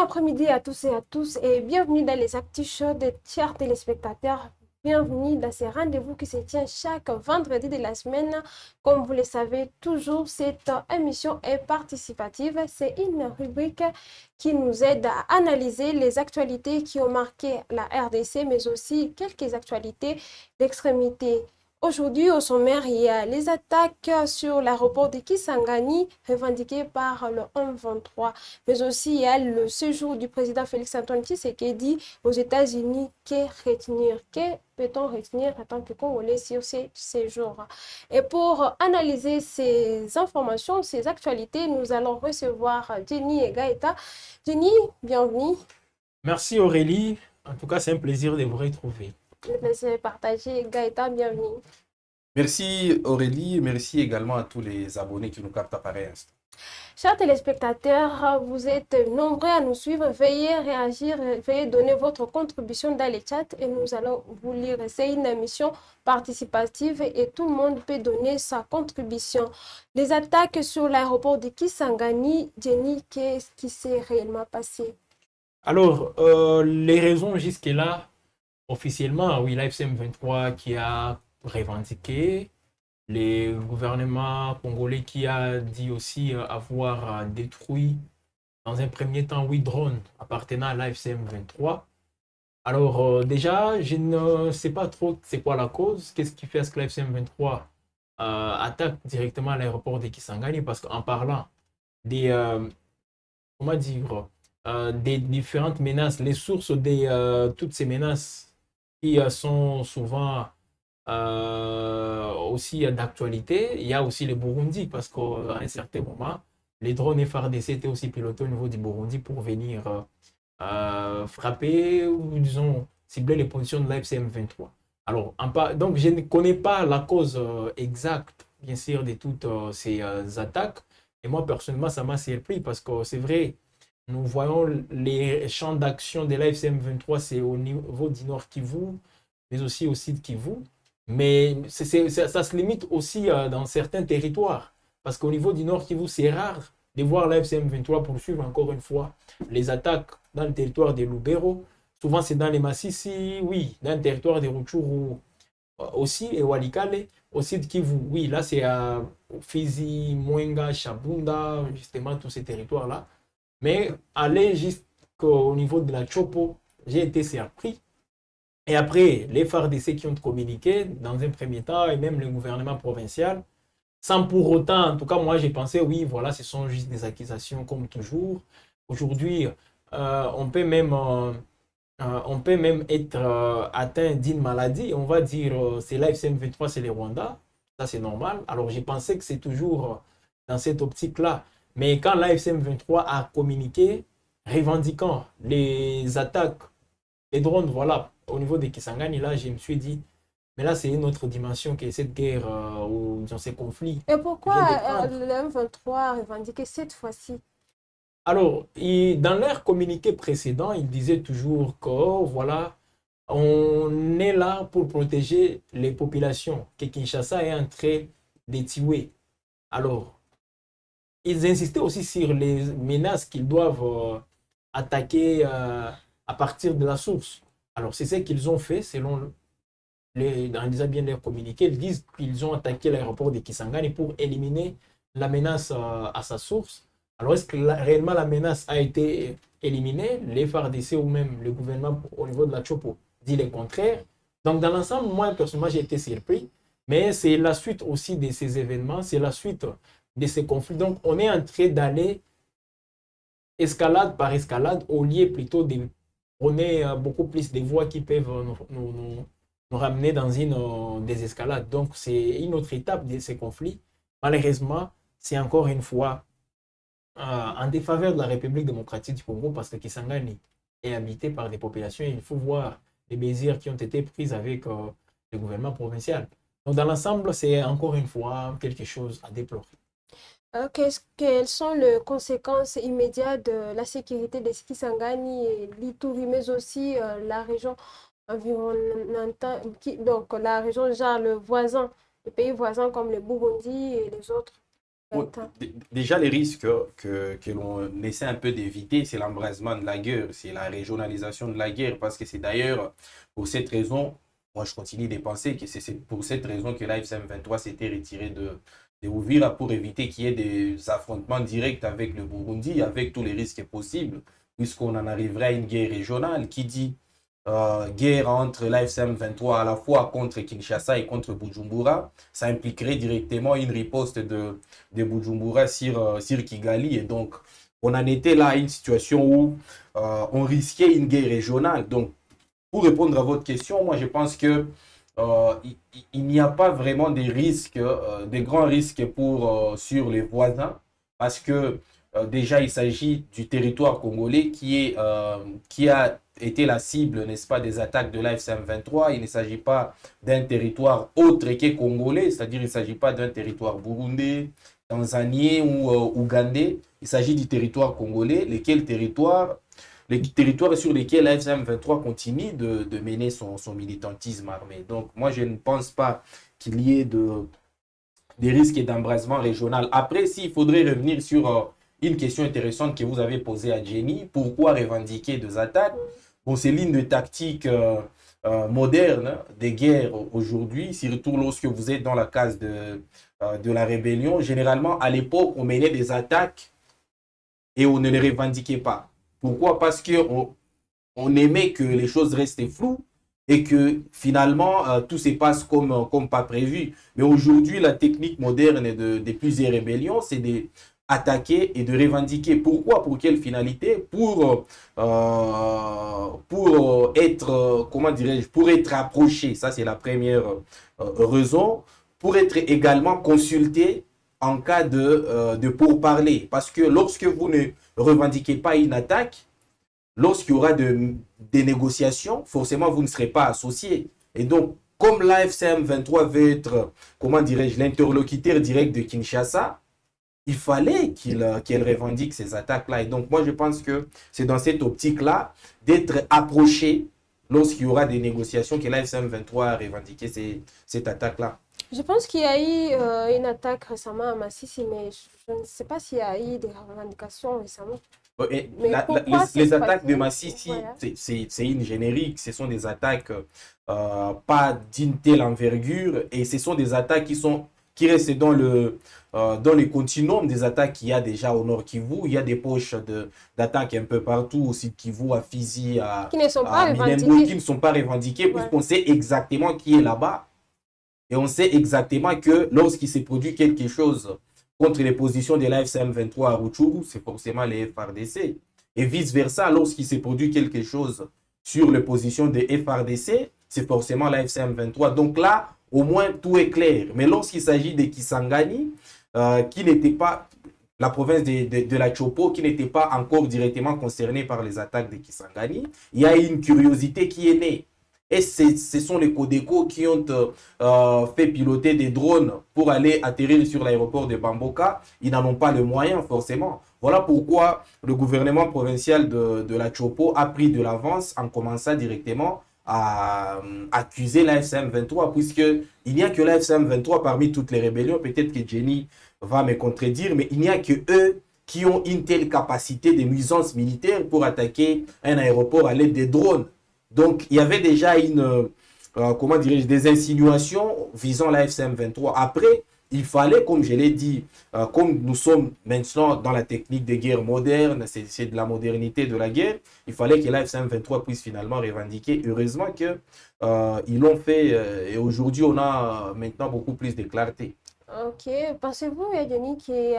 après-midi à tous et à tous et bienvenue dans les Actus Show de chers téléspectateurs. Bienvenue dans ces rendez-vous qui se tient chaque vendredi de la semaine. Comme vous le savez, toujours cette émission est participative. C'est une rubrique qui nous aide à analyser les actualités qui ont marqué la RDC, mais aussi quelques actualités d'extrémité. Aujourd'hui, au sommaire, il y a les attaques sur l'aéroport de Kisangani revendiquées par le 123, mais aussi il y a le séjour du président Félix-Antoine Tshisekedi aux États-Unis. Que retenir? Que peut-on retenir en tant que Congolais sur ces séjours? Et pour analyser ces informations, ces actualités, nous allons recevoir Jenny et Gaëta. Jenny, bienvenue. Merci Aurélie, en tout cas c'est un plaisir de vous retrouver. Le plaisir est partagé. Gaëta, bienvenue. Merci Aurélie et merci également à tous les abonnés qui nous captent à pareil instant. Chers téléspectateurs, vous êtes nombreux à nous suivre. Veuillez réagir, veuillez donner votre contribution dans les chats et nous allons vous lire. C'est une émission participative et tout le monde peut donner sa contribution. Les attaques sur l'aéroport de Kisangani, Jenny, qu'est-ce qui s'est réellement passé? Alors, les raisons jusque-là, officiellement, oui, l'AFC 23 qui a revendiqué, le gouvernement congolais qui a dit aussi avoir détruit dans un premier temps 8 drones appartenant à l'AFC 23. Alors déjà, je ne sais pas trop c'est quoi la cause, qu'est-ce qui fait à ce que l'AFC 23 attaque directement l'aéroport de Kisangani, parce qu'en parlant des, comment dire, des différentes menaces, les sources de toutes ces menaces qui sont souvent aussi d'actualité. Il y a aussi le Burundi, parce qu'à un certain moment, les drones FARDC étaient aussi pilotés au niveau du Burundi pour venir frapper ou, disons, cibler les positions de l'AFC M23. Alors, donc, je ne connais pas la cause exacte, bien sûr, de toutes ces attaques. Et moi, personnellement, ça m'a surpris parce que c'est vrai, nous voyons les champs d'action de l'AFC M23, c'est au niveau du Nord Kivu, mais aussi au Sud Kivu. Mais ça se limite aussi dans certains territoires. Parce qu'au niveau du Nord Kivu, c'est rare de voir l'AFC M23 poursuivre encore une fois les attaques dans le territoire de Lubero. Souvent, c'est dans les Massissi, oui, dans le territoire de Rutshuru aussi, et Walikale, au Sud Kivu. Oui, là, c'est à Fizi, Mwenga, Shabunda, justement, tous ces territoires-là. Mais aller jusqu'au niveau de la Chopo, j'ai été surpris. Et après, les FARDC qui ont communiqué dans un premier temps, et même le gouvernement provincial, sans pour autant, en tout cas, moi, j'ai pensé, oui, voilà, ce sont juste des accusations comme toujours. Aujourd'hui, on peut même être atteint d'une maladie. On va dire, c'est l'AFC M23, c'est les Rwandais. Ça, c'est normal. Alors, j'ai pensé que c'est toujours dans cette optique-là. Mais quand l'AFC M23 a communiqué, revendiquant les attaques, les drones, voilà, au niveau de Kisangani, là, je me suis dit, mais là, c'est une autre dimension qui est cette guerre ou dans ces conflits. Et J'ai des pourquoi craintes. le M23 a revendiqué cette fois-ci? Alors, dans leur communiqué précédent, ils disaient toujours que, oh, voilà, on est là pour protéger les populations, que Kinshasa est en train de tuer. Alors, ils insistaient aussi sur les menaces qu'ils doivent attaquer à partir de la source. Alors, c'est ce qu'ils ont fait selon dans les bien leur communiqué. Ils disent qu'ils ont attaqué l'aéroport de Kisangani pour éliminer la menace à sa source. Alors, est-ce que réellement la menace a été éliminée? Les FARDC ou même le gouvernement au niveau de la Chopo dit le contraire. Donc, dans l'ensemble, moi, personnellement, j'ai été surpris. Mais c'est la suite aussi de ces événements, c'est la suite de ces conflits. Donc, on est en train d'aller escalade par escalade au lieu plutôt de prôner beaucoup plus des voies qui peuvent nous ramener dans une désescalade. Donc, c'est une autre étape de ces conflits. Malheureusement, c'est encore une fois en défaveur de la République démocratique du Congo parce que Kisangani est habité par des populations et il faut voir les mesures qui ont été prises avec le gouvernement provincial. Donc, dans l'ensemble, c'est encore une fois quelque chose à déplorer. Quelles sont les conséquences immédiates de la sécurité de Kisangani et l'Ituri, mais aussi la région environnante, donc la région, genre le voisin, les pays voisins comme le Burundi et les autres? Bon, déjà, les risques que l'on essaie un peu d'éviter, c'est l'embrasement de la guerre, c'est la régionalisation de la guerre, parce que c'est d'ailleurs pour cette raison, moi je continue de penser que c'est pour cette raison que l'AFC M23 s'était retiré de Uvira pour éviter qu'il y ait des affrontements directs avec le Burundi, avec tous les risques possibles, puisqu'on en arriverait à une guerre régionale qui dit guerre entre l'AFC M23 à la fois contre Kinshasa et contre Bujumbura, ça impliquerait directement une riposte de Bujumbura sur Kigali. Et donc, on en était là à une situation où on risquait une guerre régionale. Donc, pour répondre à votre question, moi, je pense que il n'y a pas vraiment des risques, des grands risques sur les voisins, parce que déjà, il s'agit du territoire congolais qui a été la cible, n'est-ce pas, des attaques de l'AFC M23. Il ne s'agit pas d'un territoire autre que congolais, c'est-à-dire il ne s'agit pas d'un territoire burundais, tanzanien ou ougandais. Il s'agit du territoire congolais, les territoires sur lesquels l'AFC M23 continue de mener son militantisme armé. Donc, moi, je ne pense pas qu'il y ait des risques d'embrasement régional. Après, s'il faudrait revenir sur une question intéressante que vous avez posée à Jenny, pourquoi revendiquer des attaques? Bon, c'est l'une des tactiques modernes des guerres aujourd'hui, surtout lorsque vous êtes dans la case de la rébellion. Généralement, à l'époque, on menait des attaques et on ne les revendiquait pas. Pourquoi? Parce qu'on aimait que les choses restent floues et que finalement, tout se passe comme pas prévu. Mais aujourd'hui, la technique moderne de plusieurs rébellions, c'est d'attaquer et de revendiquer. Pourquoi? Pour quelle finalité? Pour être, comment dirais-je, pour être approché. Ça, c'est la première raison. Pour être également consulté en cas de pourparlers. Parce que lorsque vous ne revendiquez pas une attaque, lorsqu'il y aura des négociations, forcément, vous ne serez pas associé. Et donc, comme l'AFC M23 veut être, comment dirais-je, l'interlocuteur direct de Kinshasa, il fallait qu'elle revendique ces attaques-là. Et donc, moi, je pense que c'est dans cette optique-là d'être approché lorsqu'il y aura des négociations que l'AFC M23 a revendiqué cette attaque-là. Je pense qu'il y a eu une attaque récemment à Massissi, mais je ne sais pas s'il y a eu des revendications récemment. Les attaques de Massissi, voilà. c'est une générique, ce sont des attaques pas d'une telle envergure, et ce sont des attaques qui restent dans les continuums des attaques qu'il y a déjà au Nord Kivu. Il y a des poches d'attaques un peu partout, au Sud Kivu, à Fizi, qui ne sont pas Minembwe, qui ne sont pas revendiquées, puisqu'on sait exactement qui est là-bas. Et on sait exactement que lorsqu'il s'est produit quelque chose contre les positions de l'AFC M23 à Rutshuru, c'est forcément les FRDC. Et vice-versa, lorsqu'il s'est produit quelque chose sur les positions des FRDC, c'est forcément l'AFC M23. Donc là, au moins, tout est clair. Mais lorsqu'il s'agit de Kisangani, qui n'était pas la province de la Chopo, qui n'était pas encore directement concernée par les attaques de Kisangani, il y a une curiosité qui est née. Et ce sont les Codeco qui ont fait piloter des drones pour aller atterrir sur l'aéroport de Bamboka. Ils n'en ont pas les moyens, forcément. Voilà pourquoi le gouvernement provincial de la Chopo a pris de l'avance en commençant directement à accuser l'AFC M23, puisqu'il n'y a que l'AFC M23 parmi toutes les rébellions. Peut-être que Jenny va me contredire, mais il n'y a que eux qui ont une telle capacité de nuisance militaire pour attaquer un aéroport à l'aide des drones. Donc, il y avait déjà comment dirais-je, des insinuations visant la FCM23. Après, il fallait, comme je l'ai dit, comme nous sommes maintenant dans la technique de guerre moderne, c'est de la modernité de la guerre, il fallait que la FCM23 puisse finalement revendiquer. Heureusement qu'ils l'ont fait et aujourd'hui, on a maintenant beaucoup plus de clarté. Ok. Pensez-vous, Yadeni, que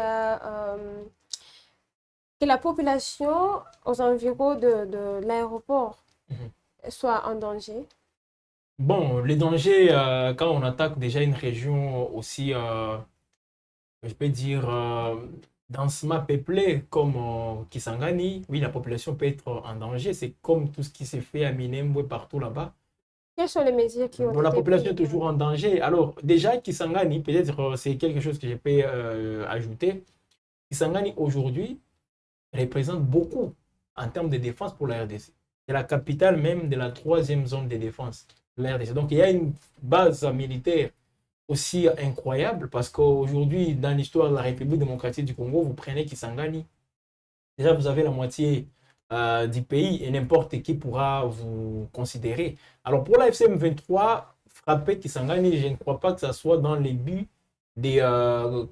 la population aux environs de l'aéroport soit en danger? Bon, les dangers, quand on attaque déjà une région aussi, je peux dire, densément peuplée comme Kisangani, oui, la population peut être en danger. C'est comme tout ce qui s'est fait à Minembwe, partout là-bas. Quelles sont les mesures qui ont Bon, la été population est prises? toujours en danger. Alors, déjà, Kisangani, peut-être c'est quelque chose que je peux ajouter. Kisangani, aujourd'hui, représente beaucoup en termes de défense pour la RDC. C'est la capitale même de la 3e zone de défense de la RDC. Donc, il y a une base militaire aussi incroyable parce qu'aujourd'hui, dans l'histoire de la République démocratique du Congo, vous prenez Kisangani. Déjà, vous avez la moitié du pays et n'importe qui pourra vous considérer. Alors, pour la FCM 23, frapper Kisangani, je ne crois pas que ça soit dans les buts de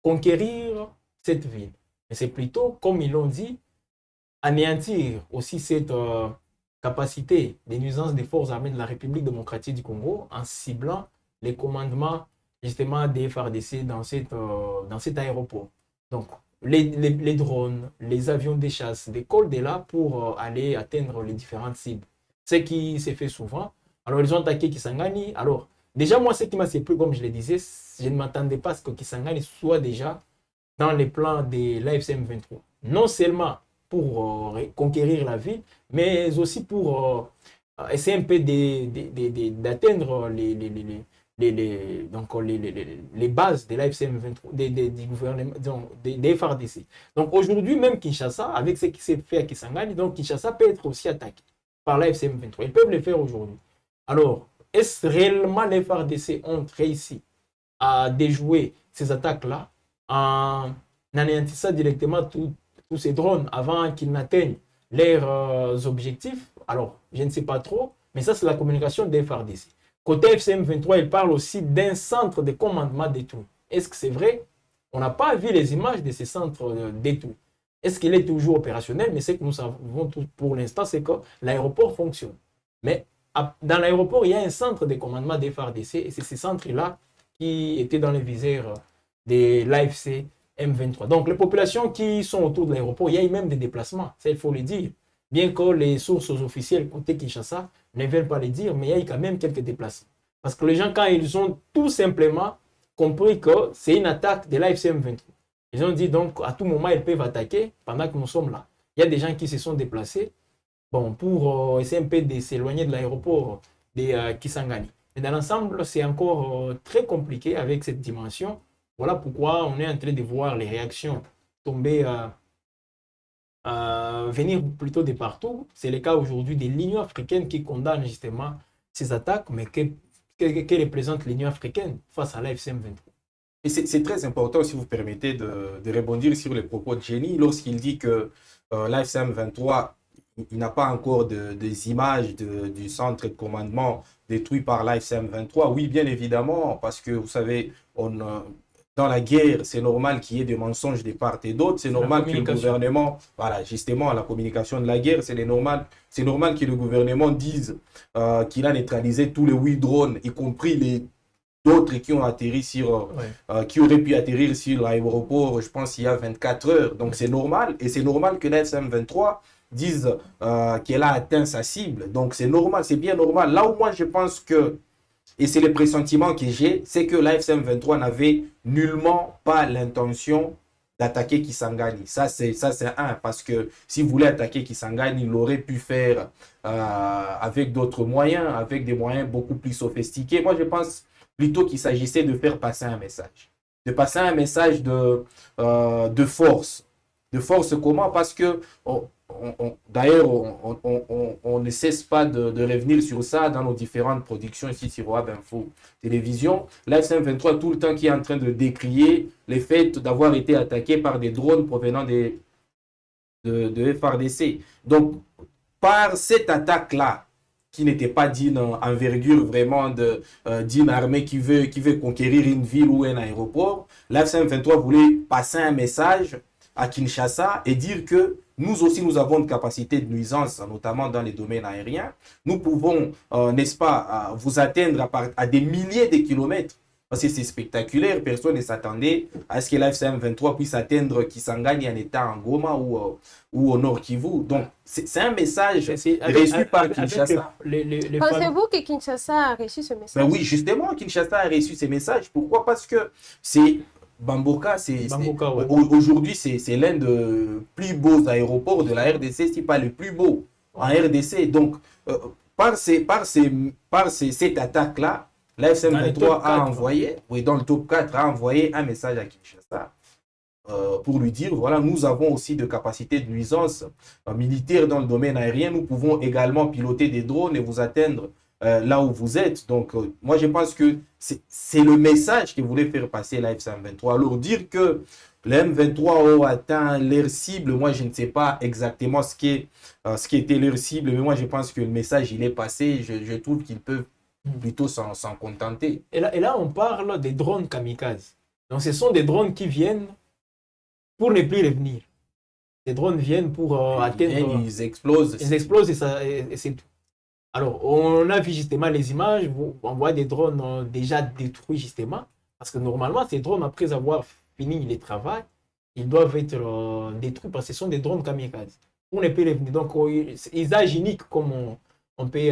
conquérir cette ville. Mais c'est plutôt, comme ils l'ont dit, anéantir aussi cette capacité des nuisances des forces armées de la République démocratique du Congo en ciblant les commandements justement des FARDC dans cet aéroport. Donc, les drones, les avions de chasse décollent de là pour aller atteindre les différentes cibles. Ce qui s'est fait souvent. Alors, ils ont attaqué Kisangani. Alors, déjà, moi, ce qui m'a surpris, comme je le disais, je ne m'attendais pas à ce que Kisangani soit déjà dans les plans de l'AFCM 23. Non seulement pour conquérir la ville, mais aussi pour essayer un peu d'atteindre les bases de l'AFCM 23, du gouvernement, des FARDC. Donc aujourd'hui, même Kinshasa, avec ce qui s'est fait à Kisangani, donc Kinshasa peut être aussi attaqué par l'AFCM 23. Ils peuvent le faire aujourd'hui. Alors, est-ce réellement les FARDC ont réussi à déjouer ces attaques-là en anéantissant directement tous ces drones avant qu'ils n'atteignent leurs objectifs? Alors, je ne sais pas trop, mais ça, c'est la communication des FARDC. Côté FCM 23, il parle aussi d'un centre de commandement détruit. Est-ce que c'est vrai? On n'a pas vu les images de ces centres détruits. Est-ce qu'il est toujours opérationnel? Mais ce que nous savons pour l'instant, c'est que l'aéroport fonctionne. Mais dans l'aéroport, il y a un centre de commandement des FARDC et c'est ces centres-là qui étaient dans les visères de l'AFC M23. Donc, les populations qui sont autour de l'aéroport, il y a même des déplacements, ça il faut le dire. Bien que les sources officielles côté Kinshasa ne veulent pas le dire, mais il y a quand même quelques déplacements. Parce que les gens, quand ils ont tout simplement compris que c'est une attaque de l'AFC M23, ils ont dit donc à tout moment ils peuvent attaquer pendant que nous sommes là. Il y a des gens qui se sont déplacés pour essayer un peu de s'éloigner de l'aéroport de Kisangani. Mais dans l'ensemble, c'est encore très compliqué avec cette dimension. Voilà pourquoi on est en train de voir les réactions tomber, venir plutôt de partout. C'est le cas aujourd'hui de l'Union africaine qui condamne justement ces attaques, mais que représente l'Union africaine face à l'AFCM 23? Et c'est très important, si vous permettez, de rebondir sur les propos de Jenny lorsqu'il dit que l'AFCM 23, il n'a pas encore des images du centre de commandement détruit par l'AFCM 23. Oui, bien évidemment, parce que vous savez, dans la guerre, c'est normal qu'il y ait des mensonges de part et d'autre. C'est normal que le gouvernement, voilà, justement, la communication de la guerre, c'est normal que le gouvernement dise qu'il a neutralisé tous les 8 drones, y compris d'autres qui ont atterri qui auraient pu atterrir sur l'aéroport, je pense, il y a 24 heures. Donc, c'est normal. Et c'est normal que l'AFCM 23 dise qu'elle a atteint sa cible. Donc, c'est normal, c'est bien normal. Là où moi, je pense que, et c'est le pressentiment que j'ai, c'est que l'AFCM 23 n'avait nullement pas l'intention d'attaquer Kisangani. Ça, c'est un, parce que s'il voulait attaquer Kisangani, il l'aurait pu faire avec d'autres moyens, avec des moyens beaucoup plus sophistiqués. Moi, je pense plutôt qu'il s'agissait de faire passer un message. De passer un message de force. De force comment? Parce que, d'ailleurs, on ne cesse pas de revenir sur ça dans nos différentes productions ici sur Web Info Télévision. L'AFCM 23, tout le temps, qui est en train de décrier les faits d'avoir été attaqué par des drones provenant de FARDC. Donc, par cette attaque-là, qui n'était pas d'une envergure vraiment d'une armée qui veut conquérir une ville ou un aéroport, l'AFCM 23 voulait passer un message à Kinshasa et dire que nous aussi, nous avons une capacité de nuisance, notamment dans les domaines aériens. Nous pouvons, n'est-ce pas, vous atteindre à des milliers de kilomètres. Parce que c'est spectaculaire, personne ne s'attendait à ce que l'AFCM 23 puisse atteindre Kisangani en état en Goma ou au Nord Kivu. Donc, c'est un message reçu par Kinshasa. Pensez-vous que Kinshasa a reçu ce message? Ben oui, justement, Kinshasa a reçu ce message. Pourquoi? Parce que c'est Bamboka, ouais. Aujourd'hui, c'est l'un des plus beaux aéroports de la RDC, si pas le plus beau en RDC. Donc, par cette attaque-là, l'AFCM 23 a envoyé, oui, dans le top 4, a envoyé un message à Kinshasa pour lui dire, voilà, nous avons aussi de capacités de nuisance militaire dans le domaine aérien. Nous pouvons également piloter des drones et vous atteindre là où vous êtes. Donc, moi, je pense que c'est le message que voulait faire passer la F-123. Alors, dire que les M23 ont atteint leur cible, moi, je ne sais pas exactement ce qui était leur cible, mais moi, je pense que le message, il est passé. Je trouve qu'ils peuvent plutôt s'en contenter. Et là, on parle des drones kamikazes. Donc, ce sont des drones qui viennent pour ne plus revenir. Les drones viennent pour atteindre... Ils explosent. Ils explosent et c'est tout. Alors, on a vu justement les images, on voit des drones déjà détruits justement, parce que normalement, ces drones, après avoir fini le travail, ils doivent être détruits parce que ce sont des drones kamikazes. On ne peut les venir. Donc, usage unique comme on peut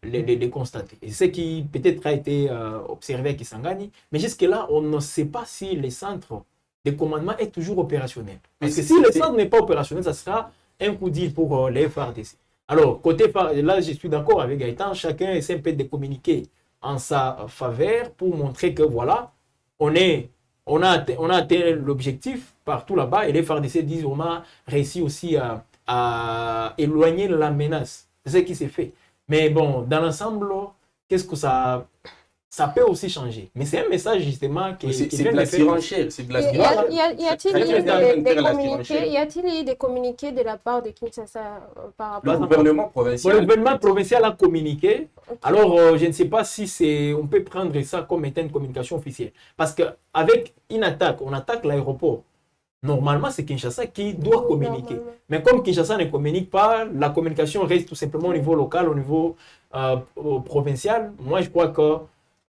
les constater. Et ce qui peut-être a été observé à Kisangani, mais jusque-là, on ne sait pas si le centre de commandement est toujours opérationnel. Parce que si le centre n'est pas opérationnel, ça sera un coup d'île pour les FARDC. Alors, là, je suis d'accord avec Gaëtan, chacun essaie un peu de communiquer en sa faveur pour montrer que voilà, on a atteint l'objectif partout là-bas et les FARDC disent on a réussi aussi à éloigner la menace. C'est ce qui s'est fait. Mais bon, dans l'ensemble, qu'est-ce que ça peut aussi changer. Mais c'est un message justement qui c'est de la surenchère. C'est de la surenchère. Y a-t-il eu des communiqués de la part de Kinshasa par rapport au gouvernement provincial? Le gouvernement provincial a communiqué. Okay. Alors, je ne sais pas si on peut prendre ça comme étant une communication officielle. Parce qu'avec une attaque, on attaque l'aéroport. Normalement, c'est Kinshasa qui doit communiquer. Mais comme Kinshasa ne communique pas, la communication reste tout simplement au niveau local, au niveau provincial. Moi, je crois que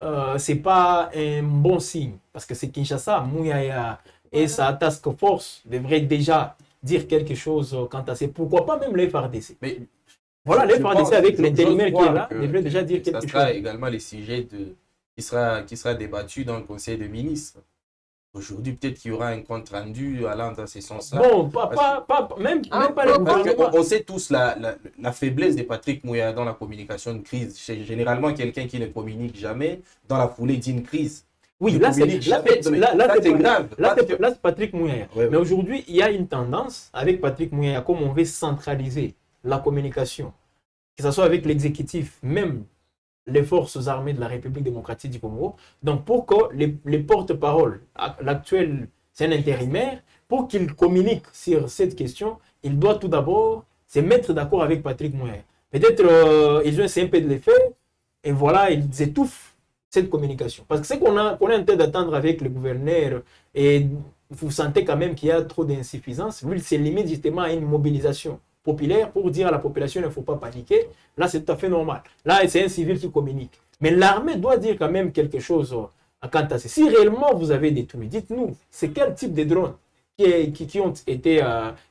ce n'est pas un bon signe. Parce que c'est Kinshasa, Mouyaya et sa task force devraient déjà dire quelque chose quant à ça. Pourquoi pas même les FARDC? Mais voilà, les FARDC avec l'intérimaire qui est là, devraient déjà dire quelque chose. Ça sera également les sujets qui sera débattu dans le Conseil des ministres. Aujourd'hui, peut-être qu'il y aura un compte rendu allant dans ce sens-là. Bon, même pas le gouvernement. On sait tous la faiblesse de Patrick Mouya dans la communication de crise. C'est généralement quelqu'un qui ne communique jamais dans la foulée d'une crise. Oui, là, c'est grave. Là, c'est Patrick Mouya. Ouais, mais aujourd'hui, il y a une tendance avec Patrick Mouya, comme on veut centraliser la communication, que ce soit avec l'exécutif, même les forces armées de la République démocratique du Congo. Donc, pour que les porte-paroles, l'actuel, c'est un intérimaire, pour qu'il communique sur cette question, il doit tout d'abord se mettre d'accord avec Patrick Mouya. Peut-être ils ont essayé un peu de le faire, et voilà, ils étouffent cette communication. Parce que ce qu'on est en train d'attendre avec le gouverneur, et vous sentez quand même qu'il y a trop d'insuffisance, lui, il se limite justement à une mobilisation populaire pour dire à la population il ne faut pas paniquer. Là, c'est tout à fait normal. Là, c'est un civil qui communique. Mais l'armée doit dire quand même quelque chose quant à ça. Si réellement vous avez détruit, dites-nous, c'est quel type de drones qui ont été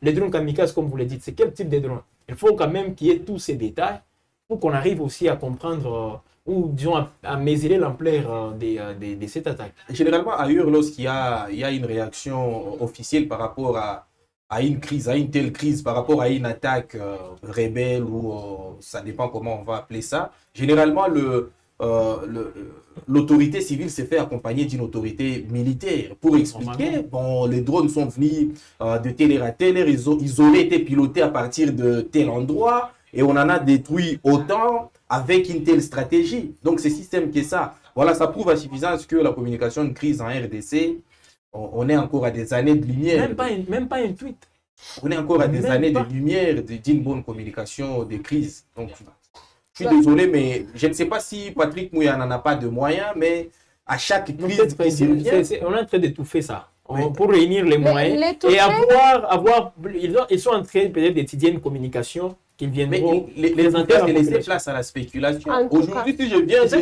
les drones kamikazes, comme vous le dites, c'est quel type de drones? Il faut quand même qu'il y ait tous ces détails pour qu'on arrive aussi à comprendre ou disons à mesurer l'ampleur de cette attaque. Généralement, ailleurs, lorsqu'il y a une réaction officielle par rapport à une crise, à une telle crise, par rapport à une attaque rebelle ou ça dépend comment on va appeler ça, généralement l'autorité civile s'est fait accompagner d'une autorité militaire pour expliquer, bon, les drones sont venus de telle à telle heure, ils auraient été pilotés à partir de tel endroit et on en a détruit autant avec une telle stratégie. Donc c'est système que ça. Voilà, ça prouve à suffisance que la communication de crise en RDC, on est encore à des années de lumière. Même pas un tweet. On est encore à des années de lumière d'une bonne communication des crises. Donc, je suis désolé, mais je ne sais pas si Patrick Mouya n'en a pas de moyens, mais à chaque crise qui survient... On est en train d'étouffer ça. Pour réunir les moyens et avoir ils sont en train peut-être d'étudier une communication qu'ils viendront les internes laisser place à la spéculation. Aujourd'hui, si je viens, je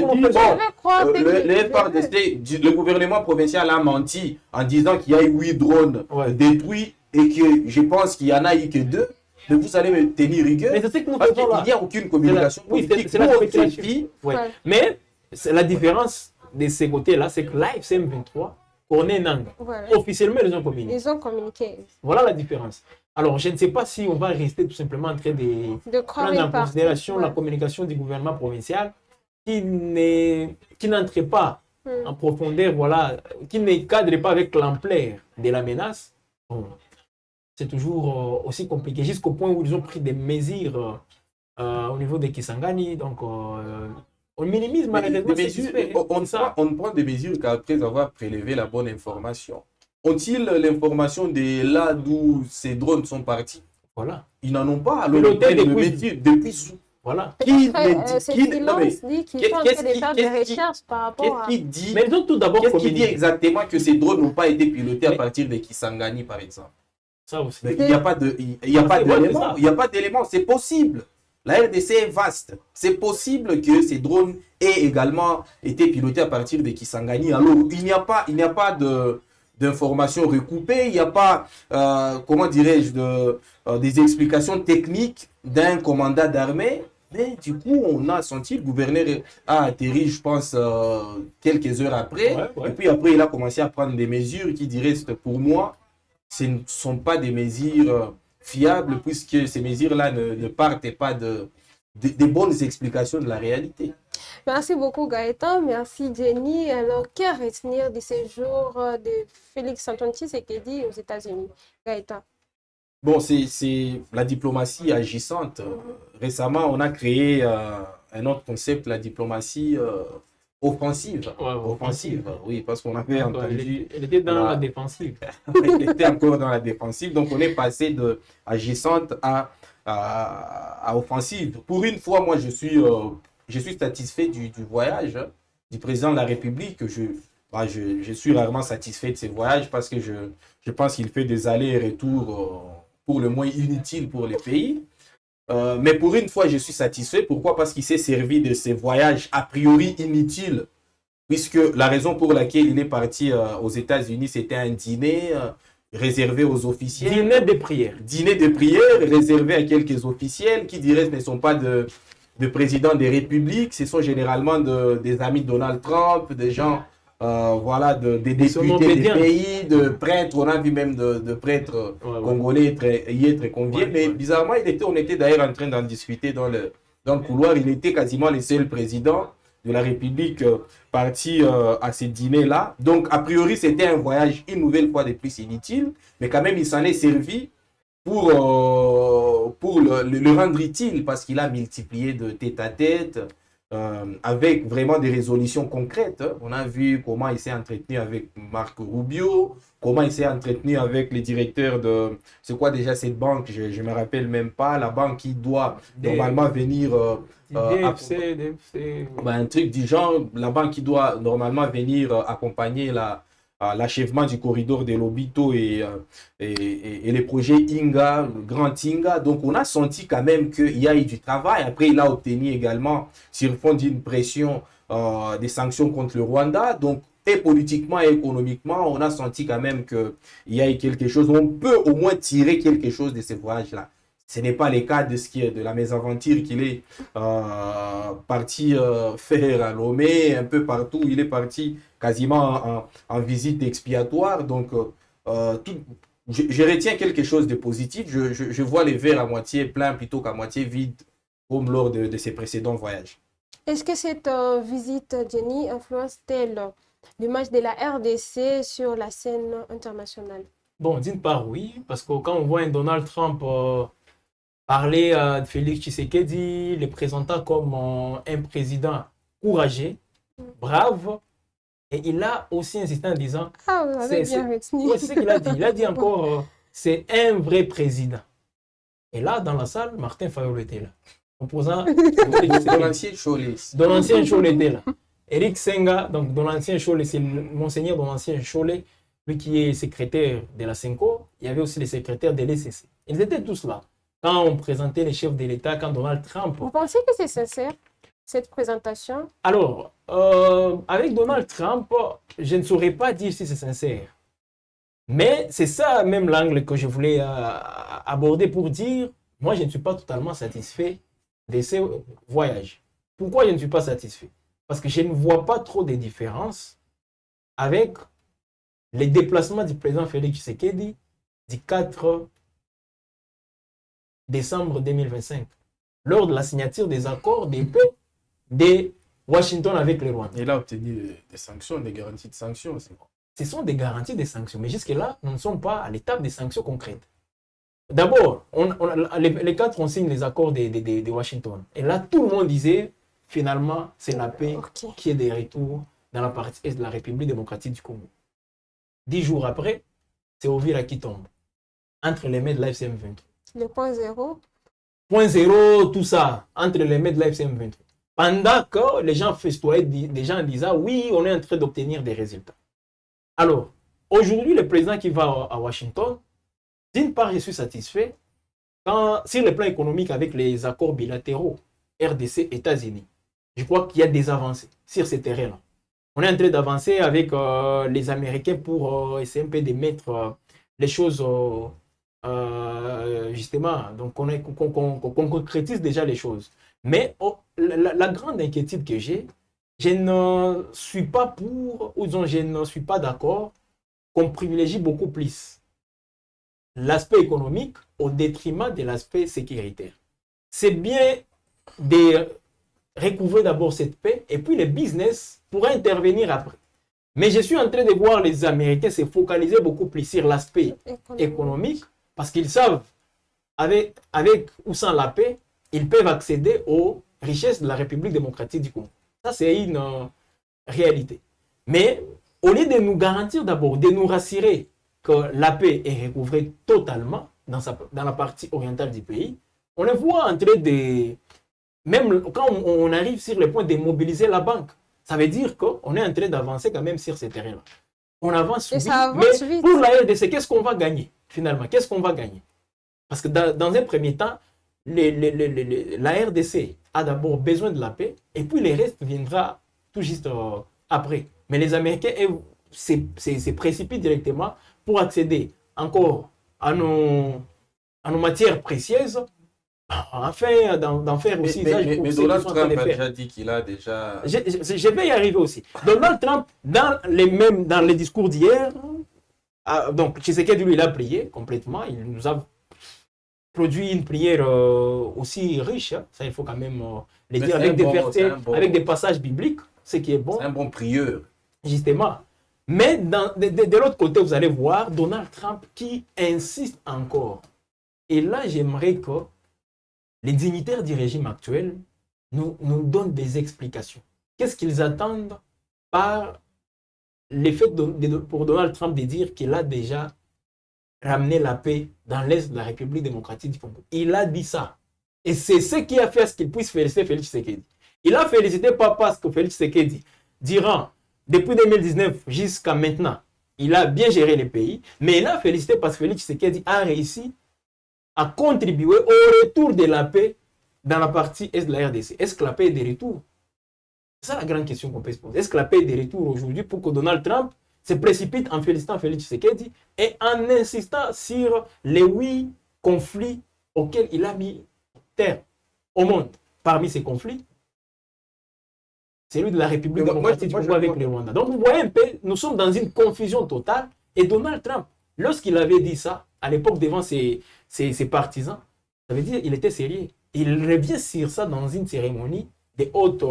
dis, le gouvernement provincial a menti en disant qu'il y a eu 8 drones détruits et que je pense qu'il y en a eu que 2. Mais vous allez me tenir rigueur. Mais c'est ce que nous faisons là. Il n'y a aucune communication. Oui, c'est la spéculation. Mais la différence de ces côtés-là, c'est que l'AFC M23 connaît Nanga. Officiellement, ils ont communiqué. Ils ont communiqué. Voilà la différence. Alors, je ne sais pas si on va rester tout simplement en train de prendre en considération la communication du gouvernement provincial qui n'entre pas en profondeur, voilà, qui ne cadre pas avec l'ampleur de la menace. Bon, c'est toujours aussi compliqué, jusqu'au point où ils ont pris des mesures au niveau de Kisangani. Donc, on minimise malheureusement ces suspects. On ne prend des mesures qu'après avoir prélevé la bonne information. Ont-ils l'information de là d'où ces drones sont partis? Voilà. Ils n'en ont pas. Alors, Pilotés depuis voilà. C'est silence dit qu'ils sont en train de faire des recherches par rapport à... Mais ils ont tout d'abord Qu'est-ce qui dit exactement que ces drones n'ont pas été pilotés à partir de Kisangani, par exemple? Ça aussi. Mais il n'y a pas d'éléments. Il n'y a pas d'éléments. C'est possible. La RDC est vaste. C'est possible que ces drones aient également été pilotés à partir de Kisangani. Alors, il n'y a pas d'informations recoupées. Il n'y a pas, comment dirais-je, des explications techniques d'un commandant d'armée. Mais du coup, on a senti, le gouverneur a atterri, je pense, quelques heures après. Ouais. Et puis après, il a commencé à prendre des mesures qui, pour moi, ce ne sont pas des mesures fiables, puisque ces mesures-là ne partent pas des bonnes explications de la réalité. Merci beaucoup Gaëtan, merci Jenny. Alors, qu'à retenir du séjour de Félix Antoine Tshisekedi aux États-Unis? Gaëtan. Bon, c'est la diplomatie agissante. Récemment, on a créé un autre concept, la diplomatie offensive. Offensive, oui, parce qu'on avait entendu... Elle était dans la défensive. Elle était encore dans la défensive. Donc, on est passé de agissante à offensive. Pour une fois, moi, je suis satisfait du voyage du président de la République. Je suis rarement satisfait de ses voyages parce que je pense qu'il fait des allers et retours pour le moins inutiles pour les pays. Mais pour une fois, je suis satisfait. Pourquoi? Parce qu'il s'est servi de ces voyages a priori inutiles, puisque la raison pour laquelle il est parti aux États-Unis, c'était un dîner réservé aux officiels. Dîner de prière. Dîner de prière réservé à quelques officiels qui, du reste, ne sont pas de présidents des républiques. Ce sont généralement des amis de Donald Trump, des gens... voilà, des députés des pays, de prêtres, on a vu même de prêtres congolais y être conviés, mais bizarrement, on était d'ailleurs en train d'en discuter dans le couloir, il était quasiment le seul président de la République parti à ce dîner-là. Donc, a priori, c'était un voyage une nouvelle fois de plus inutile, mais quand même, il s'en est servi pour le rendre utile, parce qu'il a multiplié de tête-à-tête, avec vraiment des résolutions concrètes. On a vu comment il s'est entretenu avec Marco Rubio, comment il s'est entretenu avec les directeurs de... C'est quoi déjà cette banque? Je ne me rappelle même pas. La banque qui doit normalement venir... un truc du genre, la banque qui doit normalement venir accompagner l'achèvement du corridor de Lobito et les projets Inga, le grand Inga. Donc, on a senti quand même qu'il y a eu du travail. Après, il a obtenu également, sur fond d'une pression, des sanctions contre le Rwanda. Donc, et politiquement et économiquement, on a senti quand même qu'il y a eu quelque chose. On peut au moins tirer quelque chose de ces voyages-là. Ce n'est pas le cas de la mésaventure qu'il est parti faire à Lomé, un peu partout. Il est parti quasiment en visite expiatoire. Donc, je retiens quelque chose de positif. Je vois les verres à moitié pleins plutôt qu'à moitié vides, comme lors de ses précédents voyages. Est-ce que cette visite, Jenny, influence-t-elle l'image de la RDC sur la scène internationale? Bon, d'une part, oui, parce que quand on voit un Donald Trump parler de Félix Tshisekedi, le présentant comme un président courageux, brave, et il a aussi insisté en disant... Ah, vous avez bien retenu. Oui, c'est ce qu'il a dit. Il a dit encore, c'est un vrai président. Et là, dans la salle, Martin Fayol était là. Opposant de l'ancien Cholet. De l'ancien Cholet était là. Eric Senga, donc de l'ancien Cholet, c'est monseigneur de l'ancien Cholet, lui qui est secrétaire de la Senko. Il y avait aussi les secrétaires de l'ECC. Ils étaient tous là. Quand on présentait les chefs de l'État, quand Donald Trump... Vous pensez que c'est sincère, cette présentation? Alors, avec Donald Trump, je ne saurais pas dire si c'est sincère. Mais c'est ça même l'angle que je voulais aborder pour dire, moi je ne suis pas totalement satisfait de ces voyages. Pourquoi je ne suis pas satisfait? Parce que je ne vois pas trop de différence avec les déplacements du président Félix Tshisekedi du 4 décembre 2025, lors de la signature des accords de paix de Washington avec le Rwanda. Il a obtenu des sanctions, des garanties de sanctions. Ce sont des garanties de sanctions, mais jusque-là, nous ne sommes pas à l'étape des sanctions concrètes. D'abord, les quatre ont signé les accords de Washington. Et là, tout le monde disait, finalement, c'est la paix qui est de retour dans la partie est de la République démocratique du Congo. 10 jours après, c'est Ovira qui tombe, entre les mains de la FCM23. Le point zéro. Point zéro, tout ça, entre les mains de la FCM23. Pendant que les gens festoyaient, des gens disaient, oui, on est en train d'obtenir des résultats. Alors, aujourd'hui, le président qui va à Washington, d'une part, je suis satisfait sur le plan économique avec les accords bilatéraux RDC, États-Unis. Je crois qu'il y a des avancées sur ces terrains-là. On est en train d'avancer avec les Américains pour essayer un peu de mettre les choses justement, donc qu'on concrétise déjà les choses. Mais la grande inquiétude que j'ai, je ne suis pas pour, ou disons, je ne suis pas d'accord qu'on privilégie beaucoup plus l'aspect économique au détriment de l'aspect sécuritaire. C'est bien de recouvrer d'abord cette paix et puis le business pourra intervenir après. Mais je suis en train de voir les Américains se focaliser beaucoup plus sur l'aspect économique parce qu'ils savent, avec ou sans la paix, ils peuvent accéder aux richesses de la République démocratique du Congo. Ça, c'est une réalité. Mais au lieu de nous garantir d'abord, de nous rassurer que la paix est recouvrée totalement dans la partie orientale du pays, on les voit en train de... Même quand on arrive sur le point de mobiliser la banque, ça veut dire qu'on est en train d'avancer quand même sur ces terrains-là. On avance vite, mais pour la RDC, qu'est-ce qu'on va gagner finalement? Qu'est-ce qu'on va gagner? Parce que dans un premier temps, la RDC a d'abord besoin de la paix et puis le reste viendra tout juste après. Mais les Américains se précipitent directement pour accéder encore à nos matières précieuses afin d'en faire aussi usage. Mais Donald Trump a déjà dit qu'il a déjà... Je vais y arriver aussi. Donald Trump, dans les discours d'hier, donc Tshisekedi, lui, il a prié complètement. Il nous a produit une prière aussi riche, hein. Ça il faut quand même le dire, avec des versets, avec des passages bibliques, ce qui est bon. C'est un bon prieur. Justement. Mais de l'autre côté, vous allez voir Donald Trump qui insiste encore. Et là, j'aimerais que les dignitaires du régime actuel nous donnent des explications. Qu'est-ce qu'ils attendent par l'effet pour Donald Trump de dire qu'il a déjà ramené la paix dans l'Est de la République démocratique du Congo? Il a dit ça. Et c'est ce qui a fait à ce qu'il puisse féliciter Félix Tshisekedi. Il a félicité pas parce que Félix Tshisekedi, durant, depuis 2019 jusqu'à maintenant, il a bien géré le pays, mais il a félicité parce que Félix Tshisekedi a réussi à contribuer au retour de la paix dans la partie est de la RDC. Est-ce que la paix est de retour? C'est ça la grande question qu'on peut se poser. Est-ce que la paix est de retour aujourd'hui pour que Donald Trump se précipite en félicitant Félix Tshisekedi et en insistant sur les 8 conflits auxquels il a mis terre au monde? Parmi ces conflits, celui de la République démocratique du Congo avec le Rwanda. Donc vous voyez un peu, nous sommes dans une confusion totale. Et Donald Trump, lorsqu'il avait dit ça, à l'époque devant ses partisans, ça veut dire qu'il était sérieux. Il revient sur ça dans une cérémonie de haute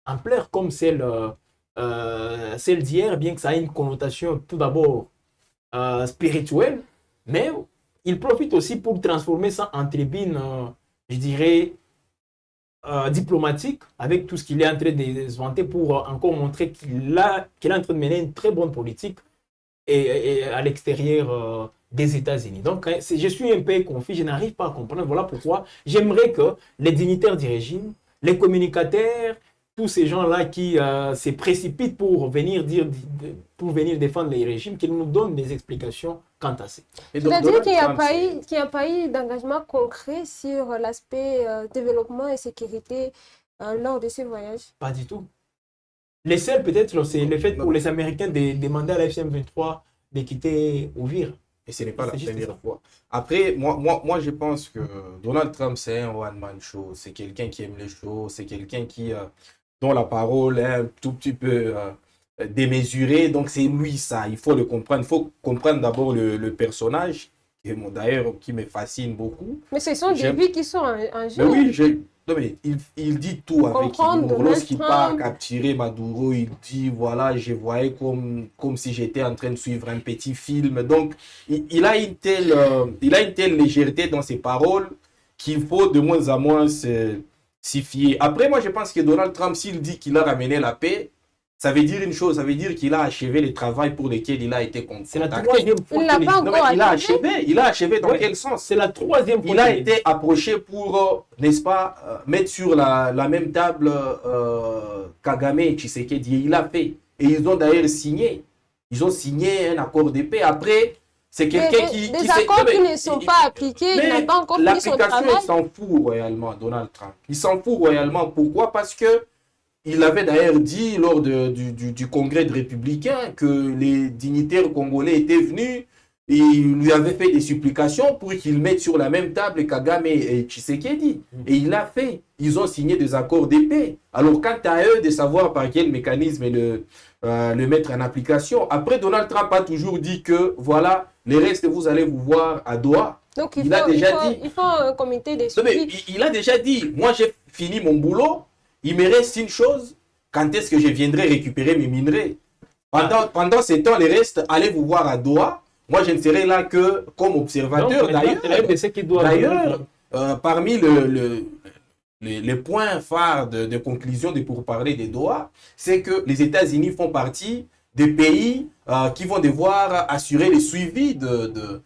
ampleur comme celle d'hier, bien que ça ait une connotation tout d'abord spirituelle, mais il profite aussi pour transformer ça en tribune, je dirais, diplomatique, avec tout ce qu'il est en train de se vanter pour encore montrer qu'il est en train de mener une très bonne politique et à l'extérieur des États-Unis. Donc, je suis un peu confus, je n'arrive pas à comprendre. Voilà pourquoi j'aimerais que les dignitaires du régime, les communicateurs, tous ces gens-là qui se précipitent pour venir défendre les régimes, qu'ils nous donnent des explications quant à ça. C'est-à-dire qu'il n'y a pas eu d'engagement concret sur l'aspect développement et sécurité lors de ces voyages? Pas du tout. Les seuls, peut-être, c'est le fait pour les Américains de demander à la FCM23 de quitter Uvira. Et ce n'est pas la première fois. Après, moi, je pense que Donald Trump, c'est un one-man show. C'est quelqu'un qui aime les shows. C'est quelqu'un dont la parole est un tout petit peu démesurée. Donc, c'est lui, ça. Il faut le comprendre. Il faut comprendre d'abord le personnage, d'ailleurs, qui me fascine beaucoup. Mais ce sont des vies qui sont en jeu. Mais oui, Non, mais il dit tout avec Comprendre humour. Donald Lorsqu'il part Trump. capturer Maduro, il dit, voilà, je voyais comme si j'étais en train de suivre un petit film. Donc, il a il a une telle légèreté dans ses paroles qu'il faut de moins en moins s'y fier. Après, moi, je pense que Donald Trump, s'il dit qu'il a ramené la paix, ça veut dire une chose, ça veut dire qu'il a achevé le travail pour lequel il a été C'est la contacté. troisième fois Il l'a qu'il pas est- Non, mais encore achevé. il a achevé dans Ouais. quel sens? C'est la troisième fois Il a qu'il est- été approché pour, n'est-ce pas, mettre sur la même table Kagame et Tshisekedi. Il a fait. Et ils ont d'ailleurs signé. Ils ont signé un accord de paix. Après, c'est quelqu'un qui... Des accords qui ne sont pas appliqués, il n'a pas encore fini son l'application, travail. il s'en fout royalement, Donald Trump. Il s'en fout royalement. Pourquoi? Parce que il avait d'ailleurs dit lors du congrès de républicains que les dignitaires congolais étaient venus et il lui avait fait des supplications pour qu'ils mettent sur la même table Kagame et Tshisekedi. Et il l'a fait. Ils ont signé des accords de paix. Alors, quant à eux de savoir par quel mécanisme le mettre en application, après, Donald Trump a toujours dit que, voilà, les restes, vous allez vous voir à Doha. Donc, Il a déjà dit. il faut un comité de Non, mais suivi. il a déjà dit, moi j'ai fini mon boulot, il me reste une chose, quand est-ce que je viendrai récupérer mes minerais? Pendant ces temps, les restes, allez vous voir à Doha. Moi, je ne serai là que comme observateur. D'ailleurs, parmi les points phares de conclusion de pourparlers de Doha, c'est que les États-Unis font partie des pays qui vont devoir assurer le suivi de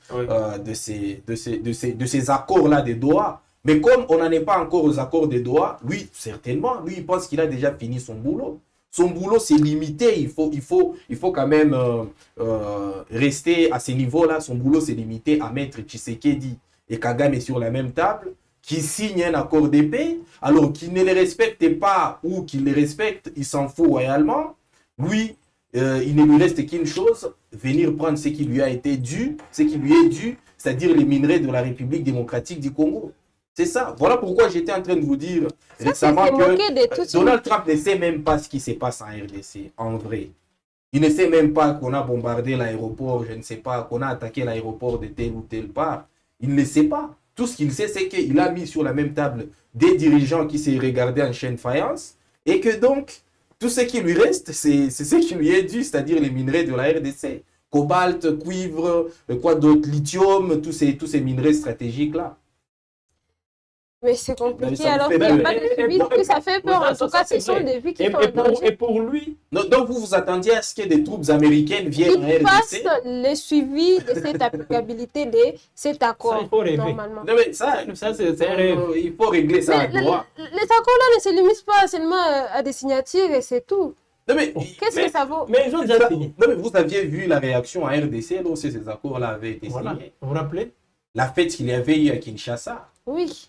ces accords-là de Doha. Mais comme on n'en est pas encore aux accords de Doha, lui, certainement, lui, il pense qu'il a déjà fini son boulot. Son boulot, c'est limité. Il faut quand même rester à ce niveau-là. Son boulot, c'est limité à mettre Tshisekedi et Kagame sur la même table, qui signent un accord de paix, alors qu'il ne les respecte pas ou qu'il les respecte, il s'en fout royalement. Lui, il ne lui reste qu'une chose, venir prendre ce qui lui a été dû, ce qui lui est dû, c'est-à-dire les minerais de la République démocratique du Congo. C'est ça. Voilà pourquoi j'étais en train de vous dire récemment que Donald Trump ne sait même pas ce qui se passe en RDC, en vrai. Il ne sait même pas qu'on a bombardé l'aéroport, je ne sais pas, qu'on a attaqué l'aéroport de telle ou telle part. Il ne sait pas. Tout ce qu'il sait, c'est qu'il a mis sur la même table des dirigeants qui s'est regardé en chaîne faïence et que donc, tout ce qui lui reste, c'est ce qui lui est dû, c'est-à-dire les minerais de la RDC. Cobalt, cuivre, quoi d'autre, lithium, tous ces minerais stratégiques-là. Mais c'est compliqué, Ça me alors fait qu'il n'y a peur. pas de suivi, que ça fait peur. En tout cas, ce sont des vies qui sont en danger. Et pour lui, Donc vous vous attendiez à ce que des troupes américaines viennent en Qu'ils fassent RDC? le suivi de cette applicabilité de cet accord, Ça, il faut rêver. normalement. Non mais ça, c'est un rêve. il faut régler ça à Mais droit. les accords-là ne se limitent pas seulement à des signatures et c'est tout. Non mais, Qu'est-ce que ça vaut? Mais ils ont déjà ça- signé. non, mais vous aviez vu la réaction en RDC lorsque ces accords-là avaient été Voilà. signés. Vous vous rappelez? La fête qu'il y avait eu à Kinshasa. Oui.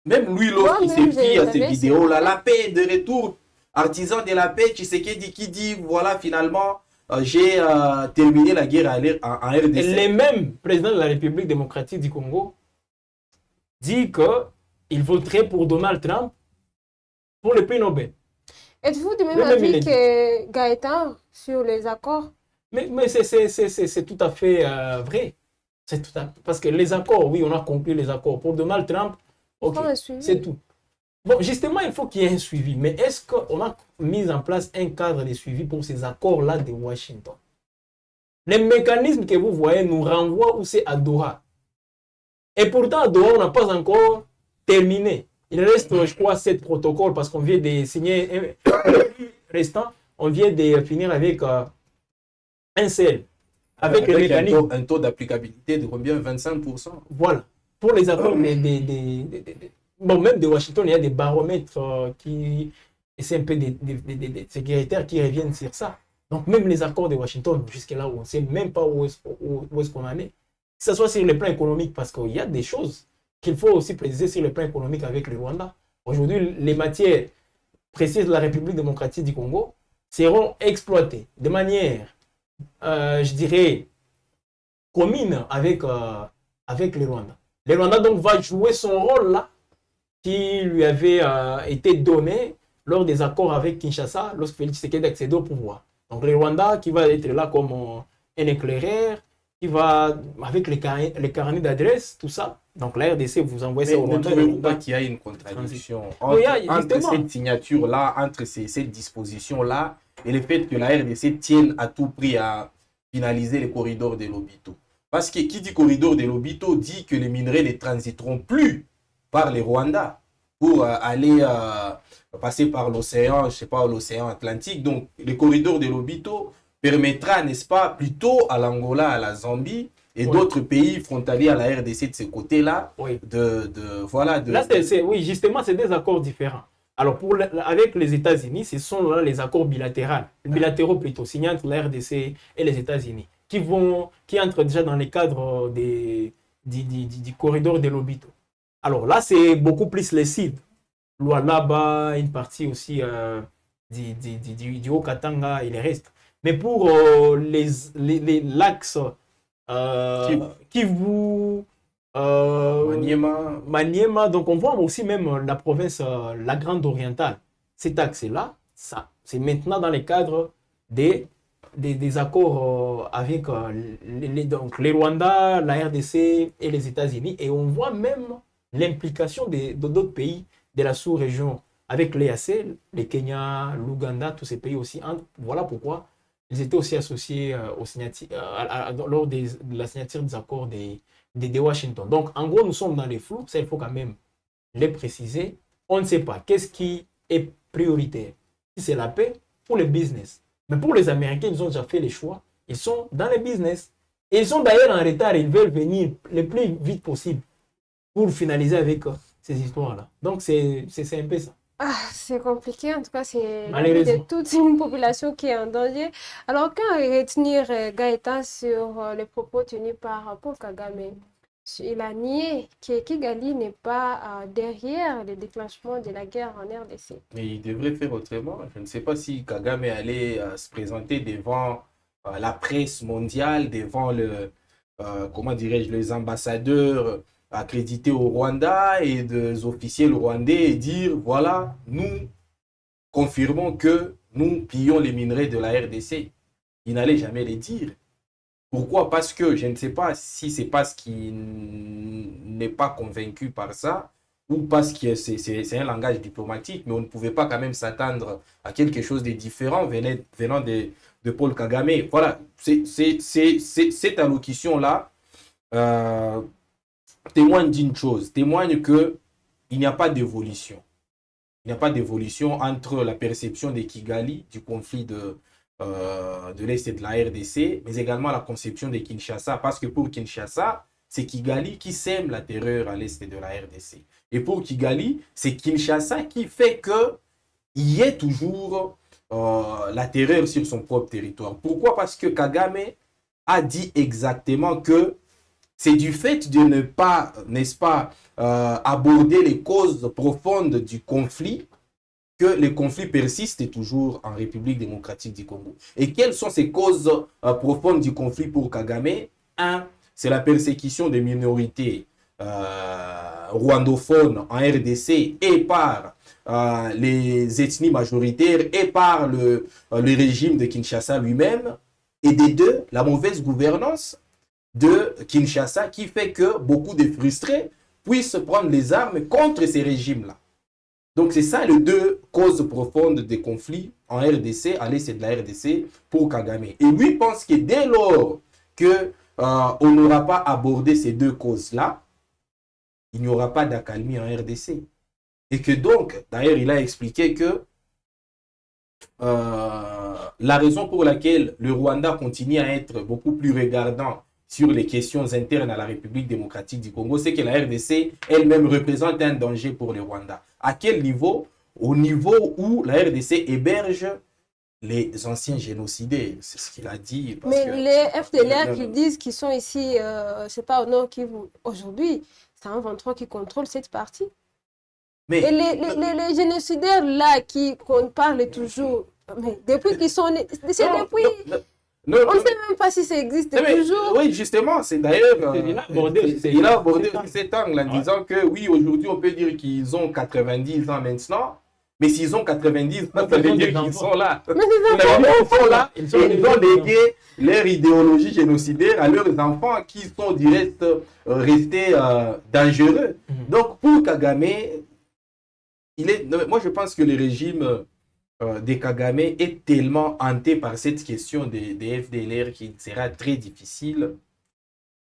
Même lui, lorsqu'il s'est Moi-même, pris à ces j'avais vidéos-là, la paix est de retour. Artisan de la paix, Tshisekedi qui dit, voilà, finalement, j'ai terminé la guerre en Et RDC. les mêmes présidents de la République démocratique du Congo disent qu'ils voteraient pour Donald Trump pour le prix Nobel. Êtes-vous du même Le même avis il est dit. que Gaëtan sur les accords? Mais c'est tout à fait vrai. Parce que les accords, oui, on a conclu les accords. Pour Donald Trump, ok, Faut un suivi. c'est tout. Bon, justement, il faut qu'il y ait un suivi. Mais est-ce qu'on a mis en place un cadre de suivi pour ces accords-là de Washington? Les mécanismes que vous voyez nous renvoient où c'est à Doha. Et pourtant, à Doha, on n'a pas encore terminé. Il reste, je crois, 7 protocoles parce qu'on vient de signer un restant. On vient de finir avec un seul. Avec le mécanisme. un taux d'applicabilité de combien? 25%. Voilà. Pour les accords bon, même de Washington, il y a des baromètres qui. Et c'est un peu des sécuritaires qui reviennent sur ça. Donc, même les accords de Washington, jusque-là, on ne sait même pas où est-ce qu'on en est. Que ce soit sur le plan économique, parce qu'il y a des choses qu'il faut aussi préciser sur le plan économique avec le Rwanda. Aujourd'hui, les matières précises de la République démocratique du Congo seront exploitées de manière, je dirais, commune avec le Rwanda. Le Rwanda donc va jouer son rôle là qui lui avait été donné lors des accords avec Kinshasa lorsque Félix Tshisekedi accédait au pouvoir. Donc le Rwanda qui va être là comme un éclaireur, qui va avec les carnets d'adresse, tout ça, Donc la RDC vous envoie Mais ça au ne Rwanda. trouvez-vous pas qu'il y a une contradiction Oui, entre justement. cette signature-là, entre cette disposition-là, et le fait que la RDC tienne à tout prix à finaliser les corridors de Lobito? Parce que qui dit corridor de Lobito dit que les minerais ne transiteront plus par les Rwandais pour aller passer par l'océan, je ne sais pas, l'océan Atlantique. Donc, le corridor de Lobito permettra, n'est-ce pas, plutôt à l'Angola, à la Zambie et d'autres pays frontaliers à la RDC de ce côté-là, voilà. Là, oui, justement, c'est des accords différents. Alors, avec les États-Unis, ce sont là les accords bilatéraux plutôt, signés entre la RDC et les États-Unis, qui entrent déjà dans les cadres du corridor de Lobito. Alors là, c'est beaucoup plus les sites. Lualaba, une partie aussi du Haut-Katanga et les restes. Mais pour l'axe Kivu, Maniema, donc on voit aussi même la province, la Grande Orientale. Cet axe-là, c'est maintenant dans les cadres des accords avec donc les Rwandais, la RDC et les États-Unis. Et on voit même l'implication d'autres pays de la sous-région avec l'EAC, les Kenya, l'Ouganda, tous ces pays aussi. Voilà pourquoi ils étaient aussi associés lors de la signature des accords de Washington. Donc, en gros, nous sommes dans les flous. Ça, il faut quand même les préciser. On ne sait pas qu'est-ce qui est prioritaire. Si c'est la paix ou le business. Mais pour les Américains, ils ont déjà fait les choix. Ils sont dans le business. Et ils sont d'ailleurs en retard. Ils veulent venir le plus vite possible pour finaliser avec ces histoires-là. Donc, c'est un peu ça. Ah, c'est compliqué, en tout cas, c'est de toute une population qui est en danger. Alors, quand retenir Gaëtan sur les propos tenus par Paul Kagame, il a nié que Kigali n'est pas derrière le déclenchement de la guerre en RDC. Mais il devrait faire autrement. Je ne sais pas si Kagame allait se présenter devant la presse mondiale, devant comment dirais-je, les ambassadeurs accrédités au Rwanda et des officiers rwandais et dire, voilà, nous confirmons que nous pillons les minerais de la RDC. Il n'allait jamais les dire. Pourquoi? Parce que je ne sais pas si c'est parce qu'il n'est pas convaincu par ça ou parce que c'est un langage diplomatique, mais on ne pouvait pas quand même s'attendre à quelque chose de différent venant de Paul Kagame. Voilà, cette allocution-là témoigne d'une chose, témoigne qu'il n'y a pas d'évolution. Il n'y a pas d'évolution entre la perception de Kigali, du conflit de l'Est et de la RDC, mais également la conception de Kinshasa, parce que pour Kinshasa, c'est Kigali qui sème la terreur à l'Est de la RDC. Et pour Kigali, c'est Kinshasa qui fait qu'il y ait toujours la terreur sur son propre territoire. Pourquoi? Parce que Kagame a dit exactement que c'est du fait de ne pas, n'est-ce pas, aborder les causes profondes du conflit que les conflits persistent toujours en République démocratique du Congo. Et quelles sont ces causes profondes du conflit pour Kagame? Un, c'est la persécution des minorités rwandophones en RDC et par les ethnies majoritaires et par le régime de Kinshasa lui-même. Et des deux, la mauvaise gouvernance de Kinshasa qui fait que beaucoup de frustrés puissent prendre les armes contre ces régimes-là. Donc c'est ça les deux causes profondes des conflits en RDC, à l'est de la RDC pour Kagame. Et lui pense que dès lors qu'on n'aura pas abordé ces deux causes-là, il n'y aura pas d'accalmie en RDC. Et que donc, d'ailleurs, il a expliqué que la raison pour laquelle le Rwanda continue à être beaucoup plus regardant sur les questions internes à la République démocratique du Congo, c'est que la RDC elle-même représente un danger pour le Rwanda. À quel niveau? Au niveau où la RDC héberge les anciens génocidés, c'est ce qu'il a dit. Parce mais que les FDLR qui disent qu'ils sont ici, c'est pas au Nord Kivu. Aujourd'hui, c'est un 23 qui contrôle cette partie. Mais et les génocidaires là qu'on parle toujours, mais depuis qu'ils sont nés, c'est depuis... on ne sait même pas si ça existe toujours. Oui, justement, c'est d'ailleurs... il a abordé cet angle en disant que oui, aujourd'hui, on peut dire qu'ils ont 90 ans maintenant, mais s'ils ont 90 ans, ça veut dire qu'ils sont là. Mais ils sont là, et ils ont légué leur idéologie génocidaire à leurs enfants qui sont du reste restés dangereux. Donc pour Kagame, moi je pense que le régime des Kagame est tellement hanté par cette question des FDLR qu'il sera très difficile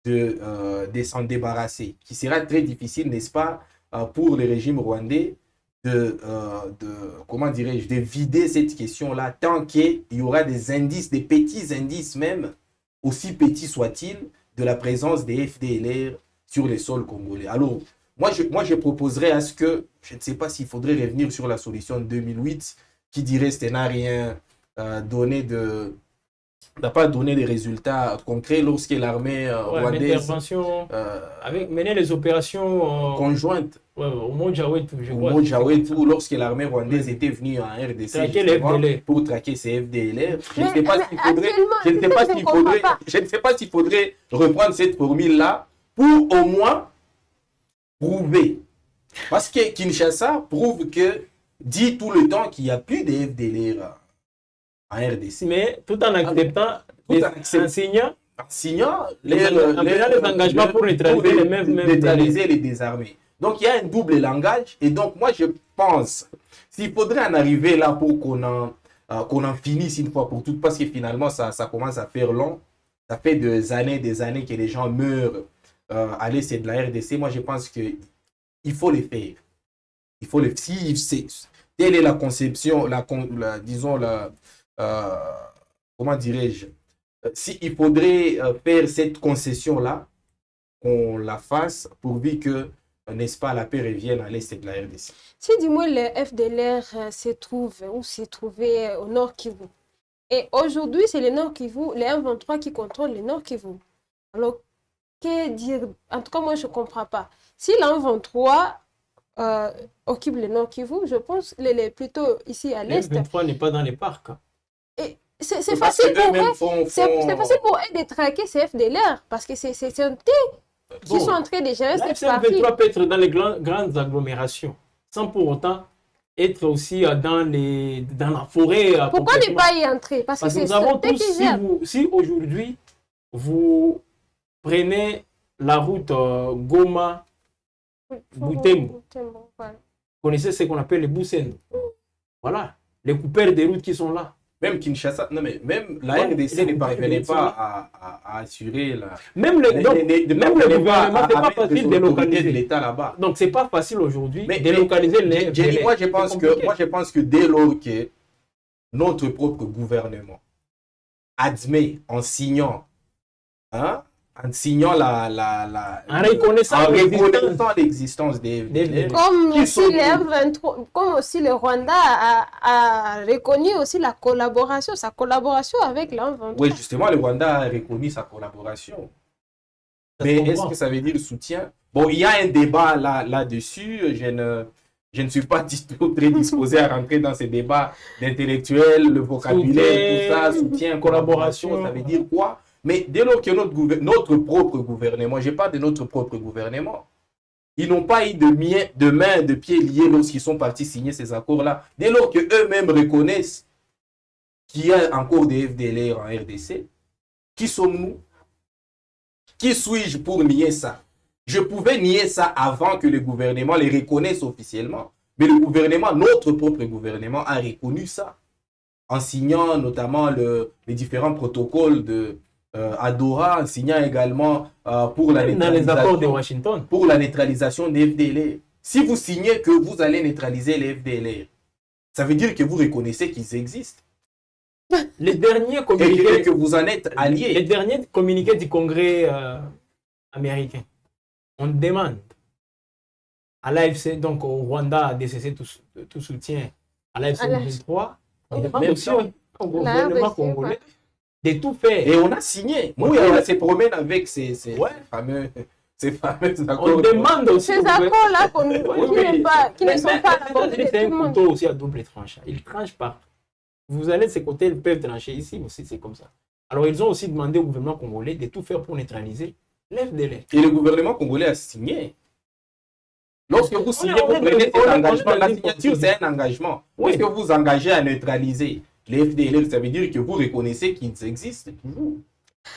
de s'en débarrasser, qui sera très difficile, n'est-ce pas, pour le régime rwandais comment dirais-je, de vider cette question-là tant qu'il y aura des indices, des petits indices même, aussi petits soient-ils, de la présence des FDLR sur les sols congolais. Alors, moi je proposerais à ce que, je ne sais pas s'il faudrait revenir sur la solution de 2008, qui dirait que ça n'a rien donné n'a pas donné des résultats concrets lorsque l'armée rwandaise mener les opérations conjointes au Mont-Jawetu, je crois. Au Mont-Jawetu, lorsque l'armée rwandaise était venue en RDC pour traquer ces FDLR. Je ne sais pas s'il faudrait reprendre cette formule-là pour au moins prouver. Parce que Kinshasa prouve que dit tout le temps qu'il n'y a plus de FDLR en RDC. Mais tout en acceptant, en signant les engagements pour neutraliser les désarmés. Donc il y a un double langage. Et donc moi je pense, s'il faudrait en arriver là pour qu'on en finisse une fois pour toutes, parce que finalement ça commence à faire long. Ça fait des années que les gens meurent à l'est de la RDC. Moi je pense qu'il faut les faire. Il faut les faire. Telle est la conception, comment dirais-je, il faudrait faire cette concession-là, qu'on la fasse pourvu que, n'est-ce pas, la paix revienne à l'est de la RDC. Si du moins le FDLR se trouvait au Nord Kivu, et aujourd'hui c'est le Nord Kivu, les M23 qui contrôlent le Nord Kivu. Alors, que dire? En tout cas, moi je ne comprends pas. Si les M23 occupe le Nord Kivu, je pense plutôt ici à l'Est. Le 23 n'est pas dans les parcs. C'est facile pour eux. C'est facile pour eux de traquer ces FDLR parce que c'est un thé qui sont en train de gérer cette partie. Le 23 peut être dans les grandes agglomérations sans pour autant être aussi dans la forêt. Pourquoi ne pas y entrer? Parce que nous avons tous, si aujourd'hui vous prenez la route Goma, Butembo. Vous connaissez ce qu'on appelle les Boussens. Voilà, les coupeurs des routes qui sont là. Même Kinshasa, non mais même la RDC ne parvenait pas à assurer la... Même le gouvernement, c'est pas facile de délocaliser l'État là-bas. Donc c'est pas facile aujourd'hui de délocaliser les... Moi je pense que dès lors que notre propre gouvernement admet en signant en reconnaissant l'existence des FDLR. Comme aussi le Rwanda a reconnu aussi sa collaboration avec les M23. Oui, justement, le Rwanda a reconnu sa collaboration. Mais est-ce que ça veut dire soutien? Bon, il y a un débat là-dessus. Je ne suis pas du tout très disposé à rentrer dans ces débats d'intellectuels, le vocabulaire, tout ça, soutien, collaboration, ça veut dire quoi? Mais dès lors que notre propre gouvernement, je parle de notre propre gouvernement, ils n'ont pas eu de main, de pieds liés lorsqu'ils sont partis signer ces accords-là. Dès lors qu'eux-mêmes reconnaissent qu'il y a encore des FDLR en RDC, qui sommes-nous? Qui suis-je pour nier ça? Je pouvais nier ça avant que le gouvernement les reconnaisse officiellement. Mais le gouvernement, notre propre gouvernement, a reconnu ça. En signant notamment les différents protocoles à Doha, en signant également pour la neutralisation, dans les accords de Washington, pour la neutralisation des FDLR. Si vous signez que vous allez neutraliser les FDLR, ça veut dire que vous reconnaissez qu'ils existent. Les derniers communiqués, que vous en êtes alliés. Les derniers communiqués du Congrès américain, on demande à l'AFC, donc au Rwanda, de cesser tout soutien à l'AFC 23, on demande aussi au gouvernement congolais de tout faire. Et on a signé. Nous, on se promène avec ces fameux accords. On demande aussi. Ces accords-là qui ne sont pas là. C'est un couteau aussi à double tranchant. Ils tranchent partout. Vous allez de ce côté, ils peuvent trancher ici, aussi c'est comme ça. Alors ils ont aussi demandé au gouvernement congolais de tout faire pour neutraliser l'FDLR. Et le gouvernement congolais a signé. Lorsque vous signez, vous prenez cet engagement. La signature, c'est un engagement. Est-ce que vous engagez à neutraliser les FDLR, ça veut dire que vous reconnaissez qu'ils existent toujours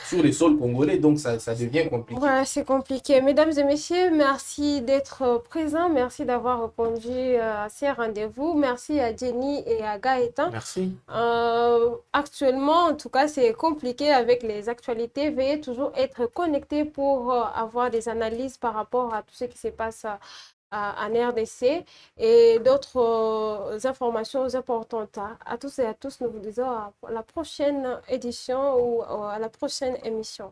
sur le sol congolais, donc ça devient compliqué. Ouais, c'est compliqué. Mesdames et messieurs, merci d'être présents. Merci d'avoir répondu à ces rendez-vous. Merci à Jenny et à Gaëtan. Merci. Actuellement, en tout cas, c'est compliqué avec les actualités. Veuillez toujours être connecté pour avoir des analyses par rapport à tout ce qui se passe en RDC et d'autres informations importantes. À tous et à tous, nous vous disons à la prochaine édition ou à la prochaine émission.